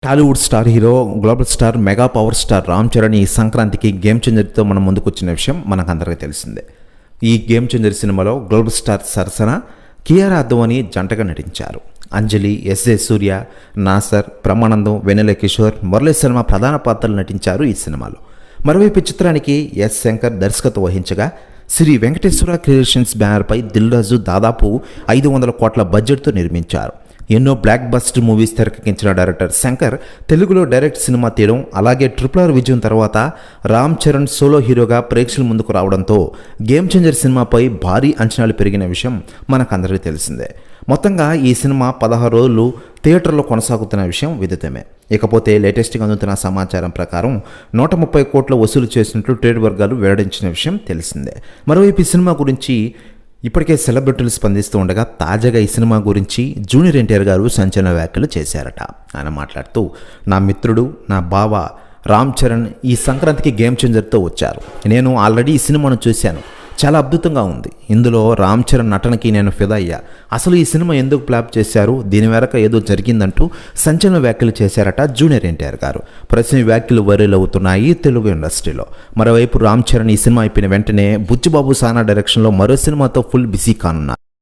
Tollywood star hero global star mega power star Ram Charan ఈ సంక్రాంతికి game చేంజర్తో మనం ముందుకు వచ్చిన విషయం మనకందరికీ తెలిసిందే. ఈ గేమ్ చేంజర్ సినిమాలో గ్లోబల్ స్టార్ సరసన కియారా అద్వానీ జంటగా నటించారు. అంజలి, ఎస్జే సూర్య, నాసర్, బ్రహ్మానందం, వెన్నెల కిషోర్, మురళీ శర్మ ప్రధాన పాత్రలు నటించారు ఈ సినిమాలో. మరోవైపు చిత్రానికి ఎస్ శంకర్ దర్శకత్వం వహించగా శ్రీ వెంకటేశ్వర క్రియేషన్స్ బ్యానర్పై దిల్ రాజు దాదాపు 500 కోట్ల బడ్జెట్తో నిర్మించారు. ఎన్నో బ్లాక్ బస్టర్ మూవీస్ తెరకెక్కించిన డైరెక్టర్ శంకర్ తెలుగులో డైరెక్ట్ సినిమా తీయడం, అలాగే RRR విజయం తర్వాత రామ్ చరణ్ సోలో హీరోగా ప్రేక్షకుల ముందుకు రావడంతో గేమ్ చేంజర్ సినిమాపై భారీ అంచనాలు పెరిగిన విషయం మనకందరికీ తెలిసిందే. మొత్తంగా ఈ సినిమా 16 రోజులు థియేటర్లో కొనసాగుతున్న విషయం విదితమే. ఇకపోతే లేటెస్ట్గా అందుతున్న సమాచారం ప్రకారం 130 కోట్ల వసూలు చేసినట్లు ట్రేడ్ వర్గాలు వెల్లడించిన విషయం తెలిసిందే. మరోవైపు ఈ సినిమా గురించి ఇప్పటికే సెలబ్రిటీలు స్పందిస్తూ ఉండగా తాజాగా ఈ సినిమా గురించి జూనియర్ ఎన్టీఆర్ గారు సంచలన వ్యాఖ్యలు చేశారట. ఆయన మాట్లాడుతూ, నా మిత్రుడు, నా బావ రామ్ చరణ్ ఈ సంక్రాంతికి గేమ్ చేంజర్తో వచ్చారు. నేను ఆల్రెడీ ఈ సినిమాను చూశాను, చాలా అద్భుతంగా ఉంది. ఇందులో రామ్ చరణ్ నటనకి నేను ఫిదా అయ్యా. అసలు ఈ సినిమా ఎందుకు ప్లాప్ చేశారు, దీని వెనక ఏదో జరిగిందంటూ సంచలన వ్యాఖ్యలు చేశారట జూనియర్ ఎన్టీఆర్ గారు. ప్రస్తుతం వ్యాఖ్యలు వైరల్ అవుతున్నాయి తెలుగు ఇండస్ట్రీలో. మరోవైపు రామ్ చరణ్ ఈ సినిమా అయిపోయిన వెంటనే బుచ్చిబాబు సానా డైరెక్షన్లో మరో సినిమాతో ఫుల్ బిజీ కానున్నారు.